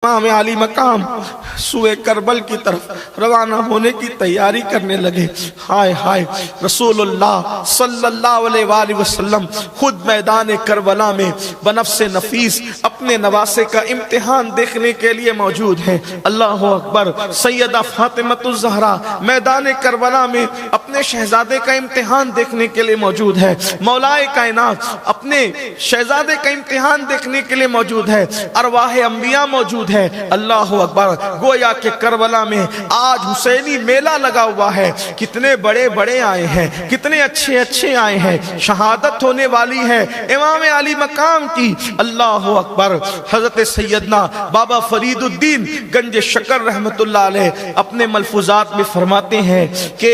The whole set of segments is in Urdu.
امام علی مقام سوئے کربل کی طرف روانہ ہونے کی تیاری کرنے لگے۔ ہائے ہائے، رسول اللہ صلی اللہ علیہ وآلہ وسلم خود میدان کربلا میں بنفس نفیس اپنے نواسے کا امتحان دیکھنے کے لیے موجود ہیں۔ اللہ اکبر۔ سیدہ فاطمۃ الزہرا میدان کربلا میں اپنے شہزادے کا امتحان دیکھنے کے لیے موجود ہے۔ مولائے کائنات اپنے شہزادے کا امتحان دیکھنے کے لیے موجود ہے۔ ارواح انبیاء موجود ہے۔ اللہ اکبر۔ گویا کہ کربلا میں آج حسینی میلہ لگا ہوا ہے۔ کتنے بڑے بڑے آئے ہیں، کتنے اچھے اچھے آئے ہیں۔ شہادت ہونے والی ہے امام علی مقام کی۔ اللہ اکبر۔ حضرت سیدنا بابا فرید الدین گنج شکر رحمت اللہ علیہ اپنے ملفوظات میں فرماتے ہیں کہ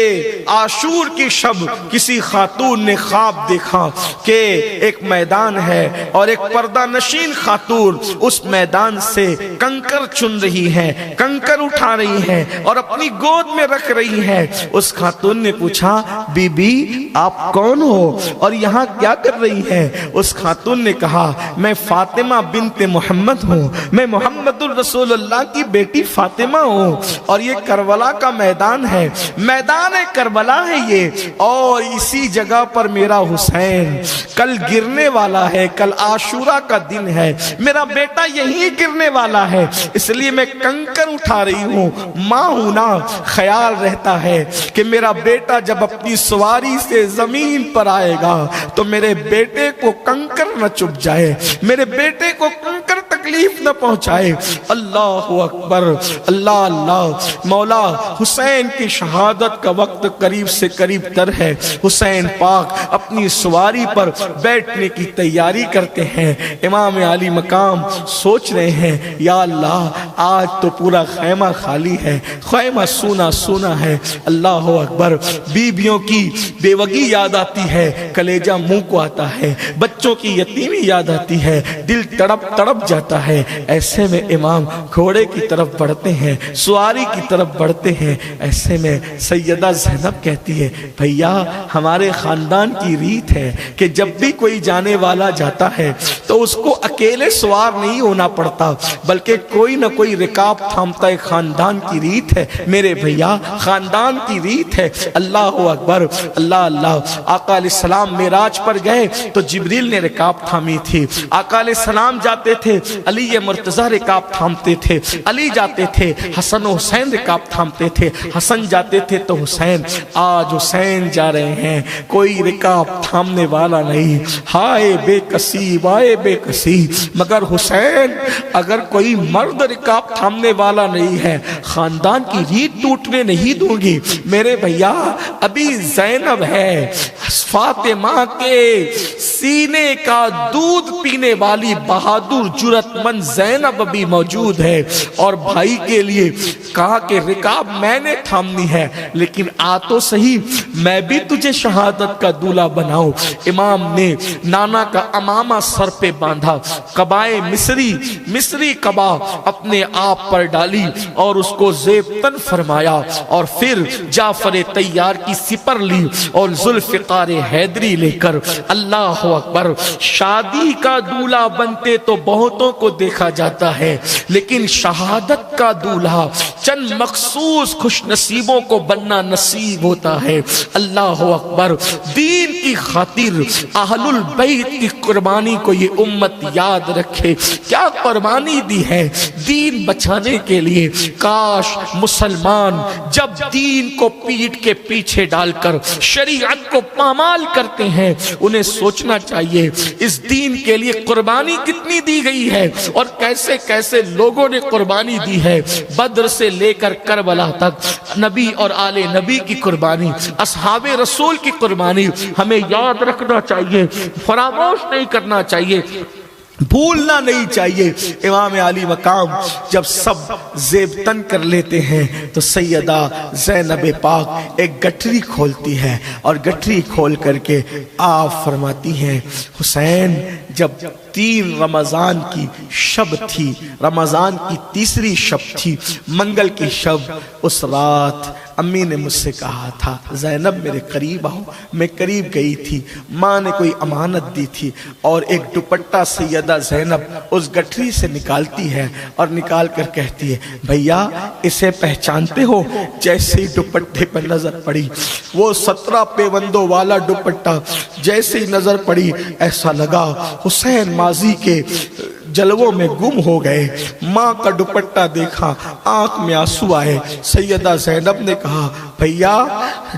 عاشور کی شب کسی خاتون نے خواب دیکھا کہ ایک میدان ہے اور ایک پردہ نشین خاتون اس میدان سے کنکر چن رہی ہے، کنکر اٹھا رہی ہے اور اپنی گود میں رکھ رہی ہے۔ اس خاتون نے پوچھا، بی بی آپ کون ہو اور یہاں کیا کر رہی ہے؟ اس خاتون نے کہا، میں فاطمہ بنت محمد ہوں، میں محمد الرسول اللہ کی بیٹی فاطمہ ہوں، اور یہ کربلا کا میدان ہے، میدان کربلا ہے یہ، اور اسی جگہ پر میرا حسین کل گرنے والا ہے، کل عاشورہ کا دن ہے، میرا بیٹا یہی گرنے والا ہے، اس لیے میں کنکر اٹھا رہی ہوں۔ ماں ہوں نا، خیال رہتا ہے کہ میرا بیٹا جب اپنی سواری سے زمین پر آئے گا تو میرے بیٹے کو کنکر نہ چپ جائے، میرے بیٹے کو کنکر تکلیف نہ پہنچائے۔ اللہ اکبر، اللہ اللہ۔ مولا حسین کی شہادت کا وقت قریب سے قریب تر ہے۔ حسین پاک اپنی سواری پر بیٹھنے کی تیاری کرتے ہیں۔ امام علی مقام سوچ رہے ہیں، یا اللہ آج تو پورا خیمہ خالی ہے، خیمہ سونا سونا ہے۔ اللہ اکبر۔ بیویوں کی بیوگی یاد آتی ہے، کلیجہ منہ کو آتا ہے، بچوں کی یتیمی یاد آتی ہے، دل تڑپ تڑپ جاتا ہے۔ ایسے میں امام گھوڑے کی طرف بڑھتے ہیں، سواری کی طرف بڑھتے ہیں۔ ایسے میں سیدہ زینب کہتی ہے، بھیا ہمارے خاندان کی ریت ہے کہ جب بھی کوئی جانے والا جاتا ہے تو اس کو اکیلے سوار نہیں ہونا پڑتا، بلکہ کوئی نہ کوئی رکاب تھامتا ہے۔ خاندان کی ریت ہے میرے بھیا، خاندان کی ریت ہے۔ اللہ اکبر، اللہ اللہ۔ آقا علیہ السلام معراج پر گئے تو جبریل نے رکاب تھامی تھی۔ آقا علیہ السلام جاتے تھے، علی مرتضی رکاب تھامتے تھے، علی جاتے تھے، حسن و حسین رکاب تھامتے تھے، حسن جاتے تھے تو حسین۔ آج حسین جا رہے ہیں، کوئی رکاب تھامنے والا نہیں۔ ہائے بے کسی، وائے بے کسی، مگر حسین اگر کوئی مرد رکاب تھامنے والا نہیں ہے، خاندان کی ریت ٹوٹنے نہیں دوں گی۔ میرے بھیا ابھی زینب ہے، فاطمہ کے سینے کا دودھ پینے والی بہادر جرت مند زینب ابھی موجود ہے، اور بھائی کے لیے کہا کہ رکاب میں نے تھامنی ہے، لیکن آ تو صحیح، میں بھی تجھے شہادت کا دولہا بناؤں۔ امام نے نانا کا امامہ سر پہ باندھا، قبائے مصری قبا اپنے آپ پر ڈالی اور اس کو زیب تن فرمایا، اور پھر جعفر طیار کی سپر لی اور ذوالفقار حیدری لے کر، اللہ اکبر، شادی کا دولہا بنتے تو بہتوں کو دیکھا جاتا ہے، لیکن شہادت کا دولہا چند مخصوص خوش نصیبوں کو بننا نصیب ہوتا ہے۔ اللہ اکبر۔ دین کی خاطر اہل البیت کی قربانی کو یہ امت یاد رکھے، کیا قربانی دی ہے دین بچانے کے لیے۔ کاش مسلمان جب دین کو پیٹ کے پیچھے ڈال کر شریعت کو پامال کرتے ہیں، انہیں سوچنا چاہیے اس دین کے لیے قربانی کتنی دی گئی ہے اور کیسے کیسے لوگوں نے قربانی دی ہے۔ بدر سے لے کر کربلا تک نبی اور آل نبی کی قربانی، اصحاب رسول کی قربانی ہمیں یاد رکھنا چاہیے، فراموش نہیں کرنا چاہیے، بھولنا نہیں چاہیے۔ امام علی مقام جب سب زیب تن کر لیتے ہیں تو سیدہ زینب پاک ایک گٹھری کھولتی ہے اور گٹھری کھول کر کے آپ فرماتی ہیں، حسین جب 3 رمضان کی شب تھی، رمضان کی تیسری شب تھی، منگل کی شب۔ اس رات امی نے مجھ سے کہا تھا زینب میرے قریب آؤ، میں قریب گئی تھی، ماں نے کوئی امانت دی تھی اور ایک دوپٹہ سیدہ زینب اس گٹھری سے نکالتی ہے اور نکال کر کہتی ہے بھیا اسے پہچانتے ہو؟ جیسے ہی دوپٹے پر نظر پڑی، وہ 17 پیوندوں والا دوپٹہ جیسے ہی نظر پڑی، ایسا لگا حسین ماضی کے جلووں میں گم ہو گئے۔ ماں کا دوپٹہ دیکھا، آنکھ میں آنسو آئے۔ سیدہ زینب نے کہا بھیا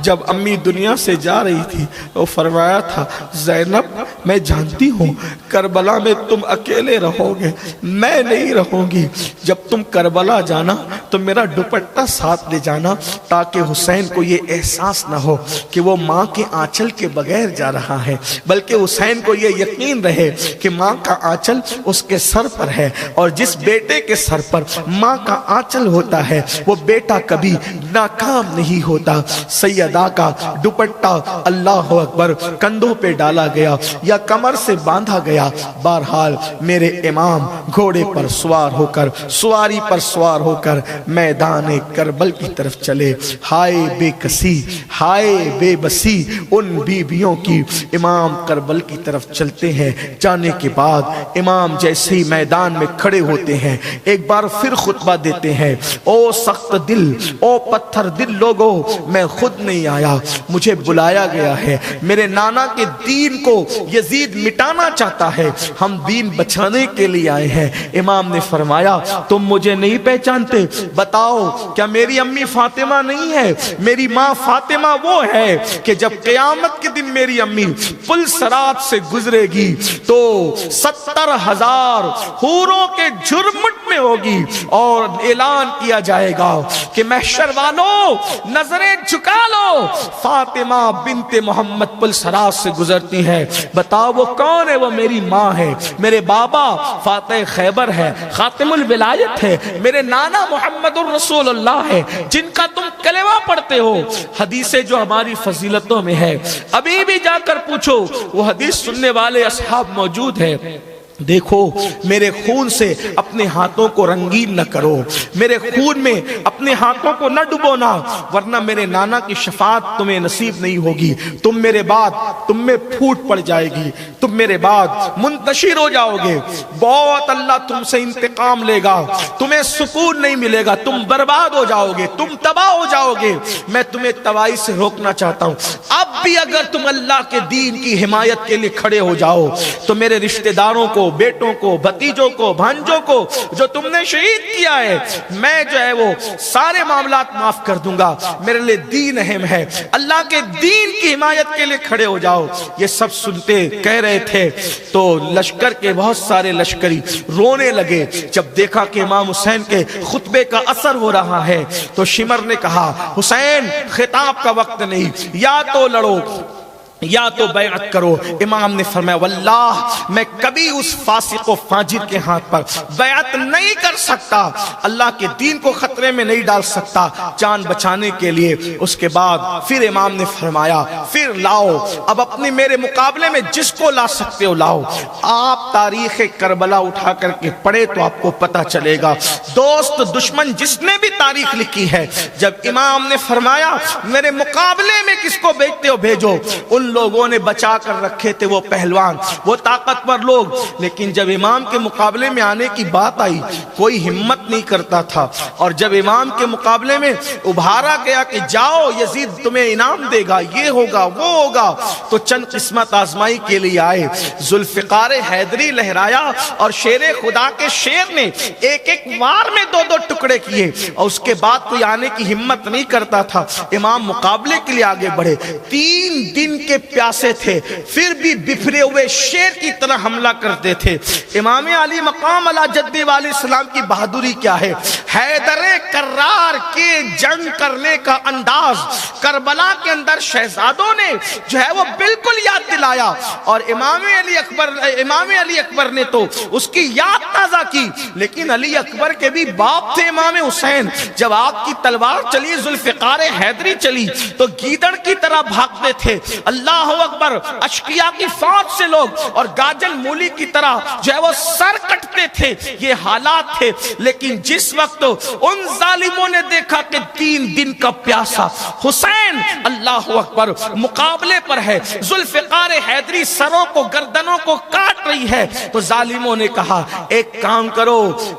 جب امی دنیا سے جا رہی تھی وہ فرمایا تھا زینب میں جانتی ہوں کربلا میں تم اکیلے رہو گے، میں نہیں رہوں گی، جب تم کربلا جانا تو میرا دوپٹہ ساتھ لے جانا تاکہ حسین کو یہ احساس نہ ہو کہ وہ ماں کے آنچل کے بغیر جا رہا ہے، بلکہ حسین کو یہ یقین رہے کہ ماں کا آنچل اس کے سر پر ہے، اور جس بیٹے کے سر پر ماں کا آنچل ہوتا ہے وہ بیٹا کبھی ناکام نہیں ہوتا۔ سیدہ کا دوپٹہ اللہ اکبر کندھوں پہ ڈالا گیا یا کمر سے باندھا گیا، بہرحال میرے امام گھوڑے پر سوار ہو کر، سواری پر سوار ہو کر میدان کربل کی طرف چلے۔ ہائے بے کسی، ہائے بے بسی ان بیویوں کی۔ امام کربل کی طرف چلتے ہیں، جانے کے بعد امام جیسے ہی میدان میں کھڑے ہوتے ہیں ایک بار پھر خطبہ دیتے ہیں، او سخت دل، او پتھر دل لوگو، میں خود نہیں آیا، مجھے بلایا گیا ہے، میرے نانا کے دین کو یزید مٹانا چاہتا ہے، ہم دین بچانے کے لیے آئے ہیں۔ امام نے فرمایا تم مجھے نہیں پہچانتے؟ بتاؤ کیا میری امی فاطمہ نہیں ہے؟ میری ماں فاطمہ وہ ہے کہ جب قیامت کے دن میری امی پل صراط سے گزرے گی تو 70,000 حوروں کے جھرمٹ میں ہوگی اور اعلان کیا جائے گا کہ محشر والوں نظریں جھکا لو، فاطمہ بنت محمد پل صراط سے گزرتی ہے۔ بتاؤ وہ کون ہے؟ وہ میری ماں ہے، میرے بابا فاتح خیبر ہے، خاتم الولایت ہے، میرے نانا محمد الرسول اللہ ہے جن کا تم کلمہ پڑھتے ہو۔ حدیثیں جو ہماری فضیلتوں میں ہے ابھی بھی جا کر پوچھو، وہ حدیث سننے والے اصحاب موجود ہیں۔ دیکھو میرے خون سے اپنے ہاتھوں کو رنگین نہ کرو، میرے خون میں اپنے ہاتھوں کو نہ ڈبونا، ورنہ میرے نانا کی شفاعت تمہیں نصیب نہیں ہوگی، تم میرے بعد تم میں پھوٹ پڑ جائے گی، تم میرے بعد منتشر ہو جاؤ گے، بہت اللہ تم سے انتقام لے گا، تمہیں سکون نہیں ملے گا، تم برباد ہو جاؤ گے، تم تباہ ہو جاؤ گے۔ میں تمہیں تباہی سے روکنا چاہتا ہوں۔ اب بھی اگر تم اللہ کے دین کی حمایت کے لیے کھڑے ہو جاؤ تو میرے رشتہ داروں کو، بیٹوں کو، بھتیجوں کو، بھانجوں کو جو تم نے شہید کیا ہے، میں جو ہے وہ سارے معاملات معاف کر دوں گا۔ میرے لیے دین اہم ہے، اللہ کے دین کی حمایت کے لیے کھڑے ہو جاؤ۔ یہ سب سنتے کہہ رہے تھے تو لشکر کے بہت سارے لشکری رونے لگے۔ جب دیکھا کہ امام حسین کے خطبے کا اثر ہو رہا ہے تو شمر نے کہا حسین خطاب کا وقت نہیں، یا تو لڑو یا تو بیعت کرو۔ امام نے فرمایا واللہ میں کبھی اس فاسق و فاجر کے ہاتھ پر بیعت نہیں کر سکتا، اللہ کے دین کو خطرے میں نہیں ڈال سکتا جان بچانے کے لیے۔ اس کے بعد پھر امام نے فرمایا پھر لاؤ، اب اپنے میرے مقابلے میں جس کو لا سکتے ہو لاؤ۔ آپ تاریخ کربلا اٹھا کر کے پڑھے تو آپ کو پتہ چلے گا، دوست دشمن جس نے بھی تاریخ لکھی ہے، جب امام نے فرمایا میرے مقابلے میں کس کو بھیجتے ہو بھیجو، ان لوگوں نے بچا کر رکھے تھے وہ پہلوان، وہ طاقتور لوگ، لیکن جب امام کے مقابلے میں آنے کی بات آئی کوئی ہمت نہیں کرتا تھا۔ اور جب امام کے مقابلے میں ابھارا گیا کہ جاؤ یزید تمہیں انعام دے گا، یہ ہوگا وہ ہوگا، تو چند قسمت آزمائی کے لیے آئے، ذوالفقار حیدری لہرایا اور شیر خدا کے شیر نے ایک ایک وار میں 2 ٹکڑے کیے، اور اس کے بعد کوئی آنے کی ہمت نہیں کرتا تھا۔ امام مقابلے کے لیے آگے بڑھے، 3 دن کے پیاسے تھے پھر بھی بفرے ہوئے شیر کی طرح حملہ کرتے تھے۔ امام علی مقام علی جد والے السلام کی بہادری کیا ہے، حیدر کرار کے جنگ کرنے کا انداز کربلا کے اندر شہزادوں نے جو ہے وہ بالکل یاد دلایا، اور امام علی اکبر نے تو اس کی یاد تازہ کی۔ لیکن علی اکبر کے بھی باپ تھے امام حسین، جب آپ کی تلوار چلی، ذوالفقار حیدری چلی تو گیدڑ کی طرح بھاگتے تھے۔ اللہ اکبر، اشقیاء کی فوج سے لوگ اور گاجل مولی کی طرح جو ہے وہ سر کٹتے تھے، یہ حالات تھے۔ لیکن جس وقت ان ظالموں نے دیکھا کہ 3 دن کا پیاسا حسین اللہ اکبر مقابلے پر ہے، ذوالفقار حیدری سروں کو گردنوں کو کاٹ رہی ہے، تو ظالموں نے کہا ایک کام کرو،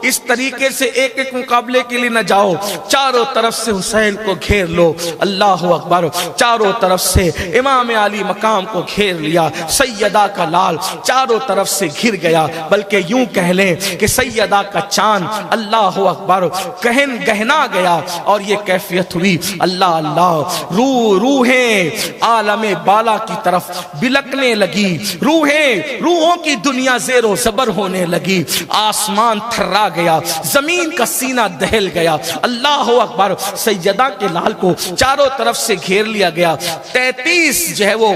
اس طریقے سے ایک ایک مقابلے کے لیے نہ جاؤ، چاروں طرف سے حسین کو گھیر لو۔ اللہ اکبر، چاروں طرف سے امام علی مقام کو گھیر لیا، سیدہ کا لال چاروں طرف سے گھر گیا، بلکہ یوں کہہ لیں کہ سیدہ کا چاند اللہ اکبر گہنا گیا، اور یہ کیفیت ہوئی اللہ اللہ، روحیں عالم بالا کی طرف بلکنے لگی، روحوں کی دنیا زیر و زبر ہونے لگی، آسمان تھرا گیا، زمین کا سینہ دہل گیا۔ اللہ اکبر، سیدہ کے لال کو چاروں طرف سے گھیر لیا گیا، 33 جو ہے وہ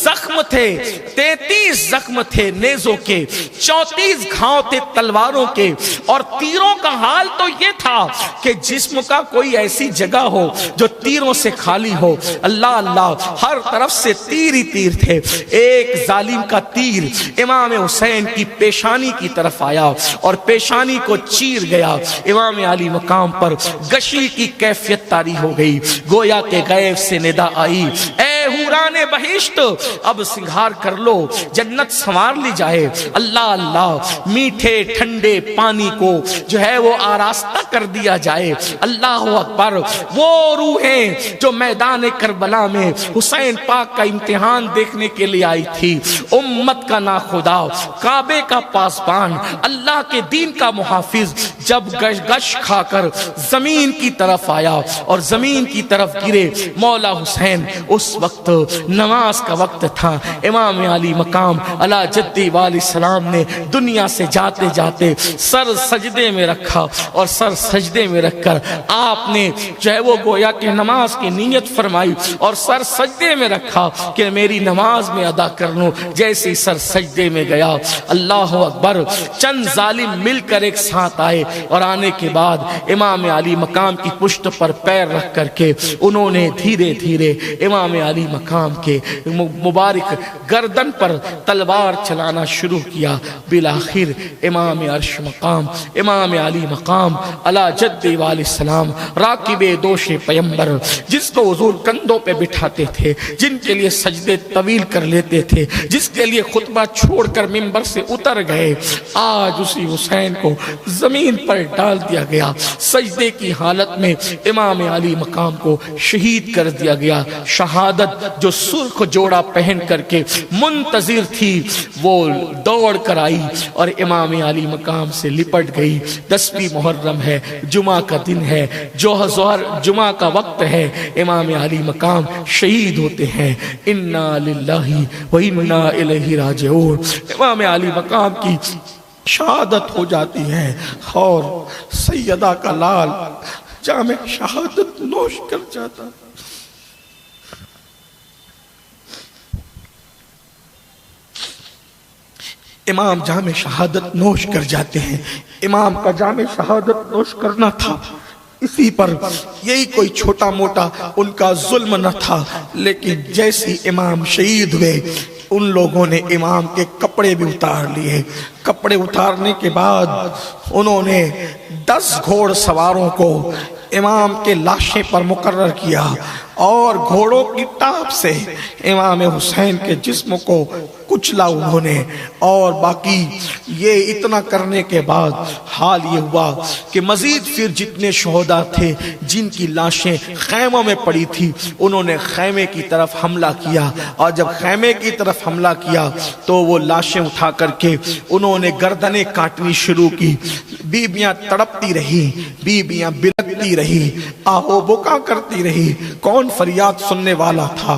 زخم تھے، 33 زخم تھے نیزوں کے، 34 گھاؤں تھے تلواروں کے، اور تیروں کا حال تو یہ تھا کہ جسم کا کوئی ایسی جگہ ہو جو تیروں سے خالی ہو۔ اللہ اللہ، ہر طرف سے تیر ہی تیر تھے۔ ایک ظالم کا تیر امام حسین کی پیشانی کی طرف آیا اور پیشانی کو چیر گیا، امام علی مقام پر گشی کی کیفیت طاری ہو گئی، گویا کہ غیب سے ندا آئی، اے حوران بہشت اب سنگھار کر لو، جنت سنوار لی جائے۔ اللہ اللہ، میٹھے ٹھنڈے پانی کو جو ہے وہ آراستہ کر دیا جائے۔ اللہ اکبر، وہ روحیں جو میدان کربلا میں حسین پاک کا امتحان دیکھنے کے لیے آئی تھی، امت کا ناخدا، کعبے کا پاسبان، اللہ کے دین کا محافظ، جب گش کھا کر زمین کی طرف آیا اور زمین کی طرف گرے مولا حسین، اس وقت نماز کا وقت تھا۔ امام علی مقام علی جدی والی السلام نے دنیا سے جاتے جاتے سر سجدے میں رکھا، اور سر سجدے میں رکھ کر آپ نے جو ہے وہ گویا کہ نماز کی نیت فرمائی، اور سر سجدے میں رکھا کہ میری نماز میں ادا کر لوں۔ جیسے سر سجدے میں گیا، اللہ اکبر، چند ظالم مل کر ایک ساتھ آئے، اور آنے کے بعد امام علی مقام کی پشت پر پیر رکھ کر کے انہوں نے دھیرے دھیرے امام علی مقام کے مبارک گردن پر تلوار چلانا شروع کیا۔ بالآخر امام عرش مقام، امام علی مقام علی جدی والی السلام، راکب دوش پیمبر، جس کو حضور کندھوں پہ بٹھاتے تھے، جن کے لیے سجدے طویل کر لیتے تھے، جس کے لیے خطبہ چھوڑ کر منبر سے اتر گئے، آج اسی حسین کو زمین پر ڈال دیا گیا، سجدے کی حالت میں امام علی مقام کو شہید کر دیا گیا۔ شہادت جو سرخ جوڑا پہن کر کے منتظر تھی، وہ دوڑ کر آئی اور امام علی مقام سے لپٹ گئی۔ 10ویں محرم ہے، جمعہ کا دن ہے، جو ہزار جمعہ کا وقت ہے، امام علی مقام شہید ہوتے ہیں۔ انا للہ و انا الیہ راجعون، امام علی مقام کی شہادت ہو جاتی ہے، اور سیدہ کا لال جام شہادت نوش کر جاتا۔ امام جام شہادت نوش کر جاتے ہیں۔ امام کا جام شہادت نوش کرنا تھا، اسی پر یہی کوئی چھوٹا موٹا ان کا ظلم نہ تھا، لیکن جیسی امام شہید ہوئے، ان لوگوں نے امام کے کپڑے بھی اتار لیے۔ کپڑے اتارنے کے بعد انہوں نے 10 گھوڑ سواروں کو امام کے لاشیں پر مقرر کیا، اور گھوڑوں کی ٹاپ سے امام حسین کے جسم کو کچلا انہوں نے۔ اور باقی یہ اتنا کرنے کے بعد حال یہ ہوا کہ مزید پھر جتنے شہداء تھے جن کی لاشیں خیموں میں پڑی تھی، انہوں نے خیمے کی طرف حملہ کیا، اور جب خیمے کی طرف حملہ کیا تو وہ لاشیں اٹھا کر کے انہوں نے گردنیں کاٹنی شروع کی۔ بیبیاں تڑپتی رہی، بیبیاں بلکتی رہی، آہو بکا کرتی رہی، کون فریاد سننے والا تھا؟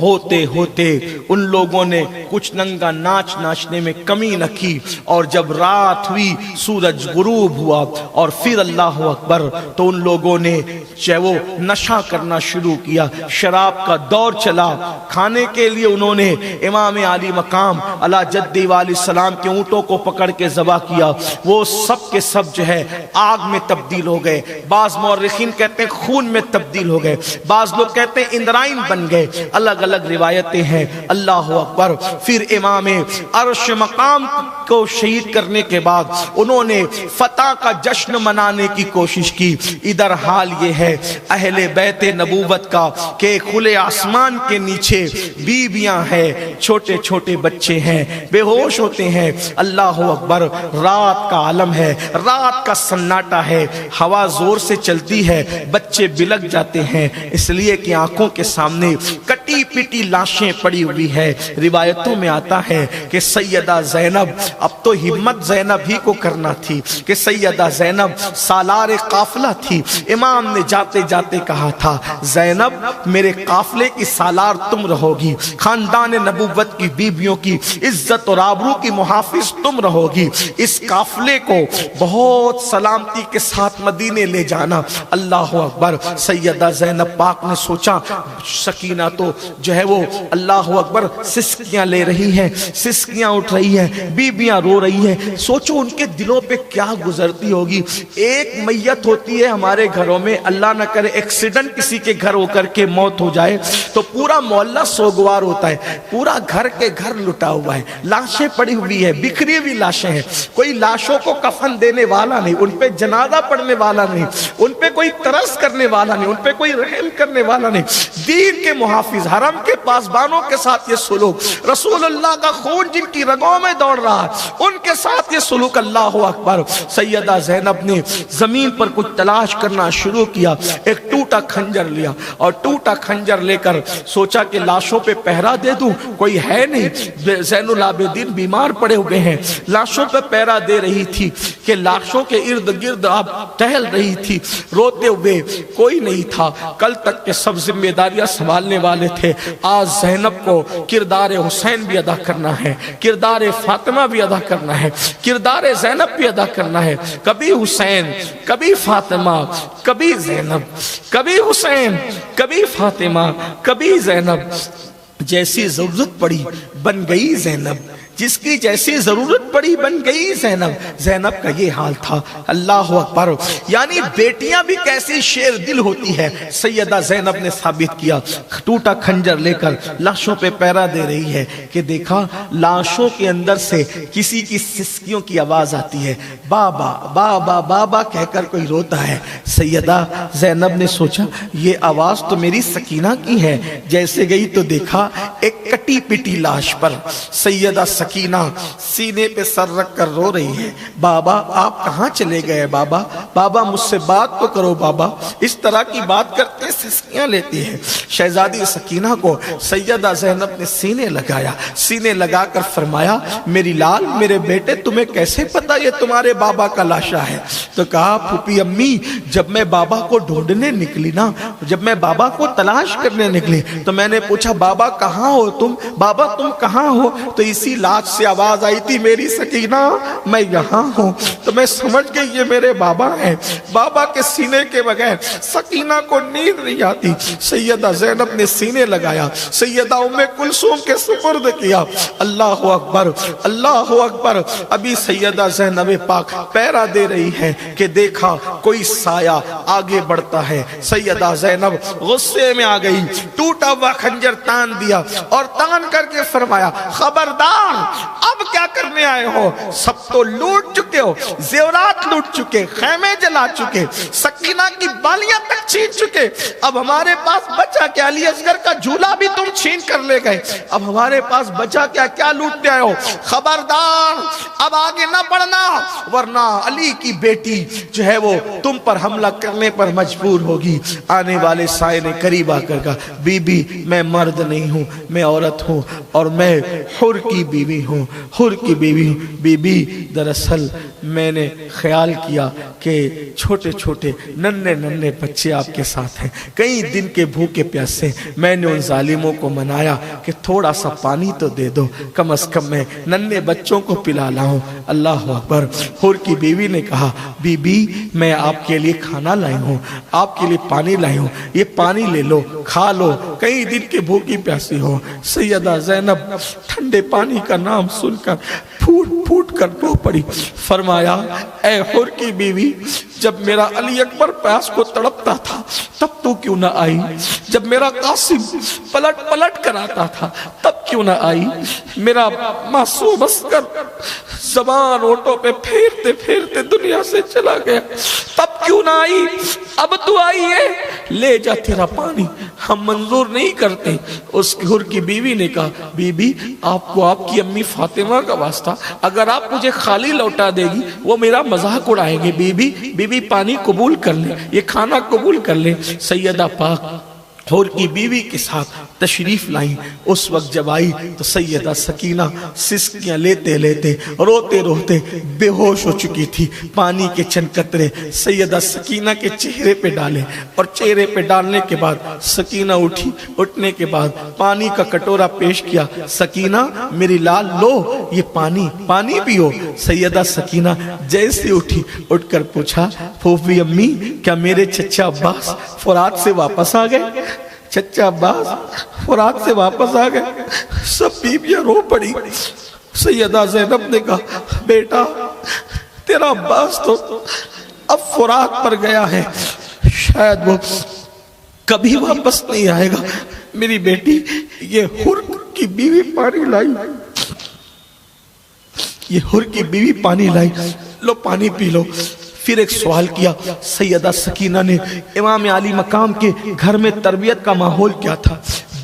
ہوتے ہوتے ان لوگوں نے کچھ ننگا ناچ ناچنے میں کمی نہ کی، اور جب رات ہوئی سورج غروب ہوا اور پھر اللہ اکبر تو ان لوگوں نے وہ نشہ کرنا شروع کیا، شراب کا دور چلا۔ کھانے کے لیے انہوں نے امام علی مقام علی جدی علیہ السلام کے اونٹوں کو پکڑ کے ذبح کیا، وہ سب کے سب جو ہے آگ میں تبدیل ہو گئے، بعض مورخین کہتے ہیں خون میں تبدیل ہو گئے، بعض لوگ کہتے ہیں اندرائن بن گئے، الگ الگ روایتیں ہیں۔ اللہ اکبر۔ پھر امام عرش مقام کو شہید کرنے کے بعد انہوں نے فتح کا جشن منانے کی کوشش کی۔ ادھر حال یہ ہے اہل بیت نبوت کا کہ کھلے آسمان کے نیچے بیویاں ہیں، چھوٹے چھوٹے بچے ہیں، بے ہوش ہوتے ہیں۔ اللہ اکبر۔ رات کا عالم ہے، رات کا سناٹا ہے، ہوا زور سے چلتی ہے، بچے بلک جاتے ہیں، اس لیے کہ آنکھوں کے سامنے کٹی پٹی لاشیں پڑی ہوئی ہے۔ روایتوں میں آتا ہے کہ سیدہ زینب، اب تو ہمت زینب ہی کو کرنا تھی کہ سیدہ زینب سالار قافلہ تھی، امام نے جاتے جاتے کہا تھا زینب میرے قافلے کی سالار تم رہو گی، خاندان نبوت کی بیویوں کی عزت اور آبرو کی محافظ تم رہو گی، اس قافلے کو بہت سلامتی کے ساتھ مدینے لے جانا۔ اللہ اکبر۔ سیدہ زینب پاک نے سوچا سکینہ تو جو ہے وہ اللہ اکبر سسکیاں لے رہی ہیں، سسکیاں اٹھ رہی ہیں، بیبیاں رو رہی ہیں، سوچو ان کے دلوں پہ کیا گزرتی ہوگی۔ ایک میت ہوتی ہے ہمارے گھروں میں، اللہ نہ کرے ایکسیڈنٹ کسی کے گھر ہو کر کے موت ہو جائے تو پورا محلہ سوگوار ہوتا ہے، پورا گھر کے گھر لٹا ہوا ہے، لاشیں پڑی ہوئی ہے، بکھری ہوئی لاشیں ہیں، کوئی لاشوں کو کفن دینے والا نہیں، ان پہ جنازہ پڑھنے والا نہیں، ان پہ کوئی ترس کرنے والا نہیں، ان پہ کوئی رحم کرنے والا نہیں۔ دین کے محافظ، حرم کے پاسبانوں کے ساتھ یہ سلوک، رسول اللہ کا خون جن کی رگوں میں دوڑ رہا ہے ان کے ساتھ یہ سلوک۔ اللہ اکبر۔ سیدہ زینب نے زمین پر کچھ تلاش کرنا شروع کیا، ایک ٹوٹا کھنجر لیا اور ٹوٹا کھنجر لے کر سوچا کہ لاشوں پہ پہرا دے دوں، کوئی ہے نہیں، زین العابدین بیمار پڑے ہوئے ہیں، لاشوں پہ پہرا دے رہی تھی کہ لاشوں کے ارد گرد اب ٹہل رہی تھی، روتے ہوئے کوئی نہیں تھا، کل تک کے سب ذمہ داریاں سنبھالنے والے تھے، آج زینب کو کردار حسین بھی ادا کرنا ہے، کردار فاطمہ بھی ادا کرنا ہے، کردار زینب بھی ادا کرنا ہے، کبھی حسین کبھی فاطمہ کبھی زینب، کبھی حسین کبھی فاطمہ کبھی زینب، جیسی ضرورت پڑی بن گئی زینب، جس کی جیسی ضرورت پڑی بن گئی زینب۔ زینب کا یہ حال تھا۔ اللہ اکبر۔ یعنی بیٹیاں بھی کیسی شیر دل ہوتی ہے، سیدہ زینب نے ثابت کیا، ٹوٹا کھنجر لے کر لاشوں پہ پہرا دے رہی ہے کہ دیکھا لاشوں کے اندر سے کسی کی سسکیوں کی آواز آتی ہے، بابا بابا بابا کہہ کر کوئی روتا ہے۔ سیدہ زینب نے سوچا یہ آواز تو میری سکینہ کی ہے، جیسے گئی تو دیکھا ایک کٹی پٹی لاش پر سیدہ سکینہ سینے پہ سر رکھ کر رو رہی ہے، بابا آپ کہاں چلے گئے، بابا بابا مجھ سے بات تو کرو، بابا اس طرح کی بات کرتے سسکیاں لیتی ہے۔ شہزادی سکینہ کو سیدہ زینب نے سینے لگایا، سینے لگا کر فرمایا میری لال میرے بیٹے تمہیں کیسے پتا یہ تمہارے بابا کا لاشا ہے؟ تو کہا پھوپھی امی جب میں بابا کو ڈھونڈنے نکلی نا، جب میں بابا کو تلاش کرنے نکلی تو میں نے پوچھا بابا کہاں ہو تم، بابا تم کہاں ہو؟ تو اسی لاش سے آواز آئی تھی میری سکینہ میں یہاں ہوں، تو میں سمجھ گئی یہ میرے بابا ہیں۔ بابا کے سینے کے بغیر سکینہ کو نیند نہیں آتی۔ سیدہ زینب نے سینے لگایا، سیدہ ام کلثوم کے سپرد کیا۔ اللہ اکبر اللہ اکبر۔ ابھی سیدہ زینب پاک پہرا دے رہی ہے کہ دیکھا کوئی سایہ آگے بڑھتا ہے۔ سیدہ زینب غصے میں آ گئی، ٹوٹا ہوا خنجر تان دیا اور تان کر کے فرمایا خبردار اب کیا کرنے آئے ہو؟ سب تو لوٹ چکے ہو، زیورات لوٹ چکے، خیمے جلا چکے، سکینہ کی بالیاں تک چھین چکے، اب ہمارے پاس بچا کیا؟ علی اصغر کا جھولا بھی تم چھین کر لے گئے، اب ہمارے پاس بچا کیا؟ کیا لوٹنے آئے ہو؟ خبردار اب آگے نہ بڑھنا ورنہ علی کی بیٹی جو ہے وہ تم پر حملہ کرنے پر مجبور ہوگی۔ آنے والے سائے نے قریب آ کر کہا بی بی میں مرد نہیں ہوں، میں عورت ہوں اور میں حر کی بیوی بیوی ہوں، حور کی بیوی ہوں۔ بی بی دراصل میں نے خیال کیا کہ چھوٹے چھوٹے ننھے ننھے بچے آپ کے ساتھ ہیں، کئی دن کے بھوکے پیاسے، میں نے ان ظالموں کو منایا کہ تھوڑا سا پانی تو دے دو، کم از کم میں ننھے بچوں کو پلا لاؤں۔ اللہ اکبر۔ حور کی بیوی نے کہا بی بی میں آپ کے لیے کھانا لائی ہوں، آپ کے لیے پانی لائی ہوں، یہ پانی لے لو، کھا لو، کئی دن کے بھوکی پیاسی ہو۔ سیدہ زینب ٹھنڈے پانی کا نام سن کر پھوٹ پھوٹ کر رو پڑی۔ فرمایا اے حور کی بیوی، جب میرا علی اکبر پیاس کو تڑپتا تھا تب تو کیوں نہ آئی؟ جب میرا قاسم پلٹ پلٹ کر آتا تھا تب کیوں نہ آئی؟ میرا معصوم اصغر زبان ہونٹوں پہ پھیرتے پھیرتے دنیا سے چلا گیا تب کیوں نہ آئی؟ اب تو آئی ہے، لے جا تیرا پانی، ہم منظور نہیں کرتے۔ اس حور کی بیوی نے کہا بی بی آپ کو آپ کی امی فاطمہ کا واسطہ، اگر آپ مجھے خالی لوٹا دے گی وہ میرا مذاق اڑائیں گے۔ بی بی پانی قبول کر لیں، یہ کھانا قبول کر لیں۔ سیدہ پاک حور کی بیوی کے ساتھ تشریف لائیں۔ اس وقت جب آئی تو سیدہ سکینہ سسکیاں لیتے لیتے روتے روتے بے ہوش ہو چکی تھی۔ پانی کے چند قطرے سیدہ سکینہ کے چہرے پہ ڈالے اور چہرے پہ ڈالنے کے بعد سکینہ اٹھی۔ اٹھنے کے بعد پانی کا کٹورا پیش کیا۔ سکینہ میری لال لو یہ پانی پیو۔ سیدہ سکینہ جیسے اٹھی، اٹھ کر پوچھا پھوپھی امی کیا میرے چچا عباس فرات سے واپس آ گئے؟ چچا عباس فرات سے واپس آ گئے۔ سب بیویاں رو پڑی۔ سیدہ زینب نے کہا بیٹا تیرا عباس تو اب فرات پر گیا ہے، شاید وہ کبھی واپس نہیں آئے گا۔ میری بیٹی یہ حور کی بیوی پانی لائی، یہ حور کی بیوی پانی لائی، لو پانی پی لو۔ پھر ایک سوال کیا سیدہ سکینہ نے امام علی مقام کے گھر میں تربیت کا ماحول کیا تھا،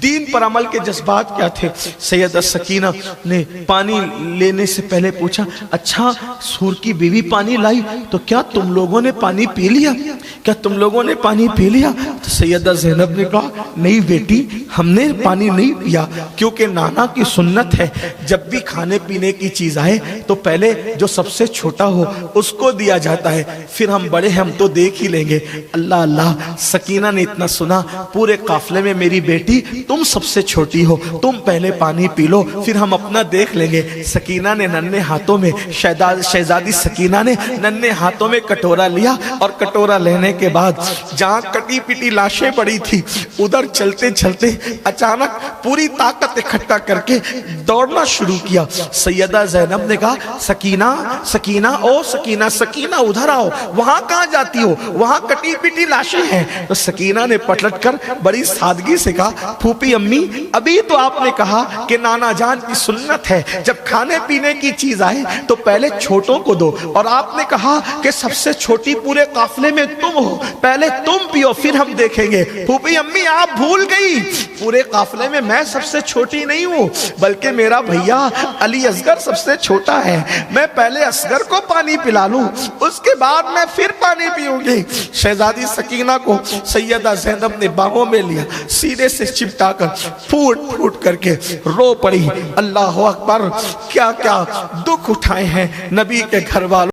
دین پر عمل کے جذبات کیا تھے؟ سیدہ سکینہ نے پانی لینے سے پہلے پوچھا اچھا حور کی بیوی پانی لائی تو کیا تم لوگوں نے پانی پی لیا؟ کیا تم لوگوں نے پانی پی لیا؟ تو سیدہ زینب نے کہا نہیں بیٹی ہم نے پانی نہیں پیا، کیونکہ نانا کی سنت ہے جب بھی کھانے پینے کی چیز آئے تو پہلے جو سب سے چھوٹا ہو اس کو دیا جاتا ہے، پھر ہم بڑے ہم تو دیکھ ہی لیں گے۔ اللہ اللہ، سکینہ نے اتنا سنا، پورے قافلے میں میری بیٹی تم سب سے چھوٹی ہو، تم پہلے پانی پی لو پھر ہم اپنا دیکھ لیں گے۔ سکینہ نے ننھے ہاتھوں میں شہزادی سکینہ نے ننھے ہاتھوں میں کٹورا لیا اور کٹورا لینے کے بعد جہاں کٹی پٹی لاشیں پڑی تھی ادھر چلتے چلتے اچانک پوری طاقت اکٹھا کر کے دوڑنا شروع کیا۔ سیدہ زینب نے کہا سکینہ سکینہ او سکینہ سکینہ ادھر آؤ، وہاں کہاں جاتی ہو؟ وہاں کٹی پٹی لاشیں ہیں۔ تو سکینہ نے پلٹ کر بڑی سادگی سے کہا پھوپھی امی ابھی تو آپ نے کہا کہ نانا جان کی سنت ہے جب کھانے پینے کی چیز آئے تو پہلے چھوٹوں کو دو، اور آپ نے کہا کہ سب سے چھوٹی پورے قافلے میں تم ہو، پہلے تم پیو پھر ہم دیکھیں گے۔ پھوپھی امی آپ بھول گئی، پورے قافلے میں میں سب سے چھوٹی نہیں ہوں بلکہ میرا بھیا علی اصغر سب سے چھوٹا ہے، میں پہلے اصغر کو پانی پلا لوں اس کے بعد میں پھر پانی پیوں گی۔ شہزادی سکینہ کو سیدہ زینب نے باہوں میں لیا، سینے سے چپٹا کر پھوٹ پھوٹ کر کے رو پڑی۔ اللہ اکبر، کیا کیا دکھ اٹھائے ہیں نبی کے گھر والوں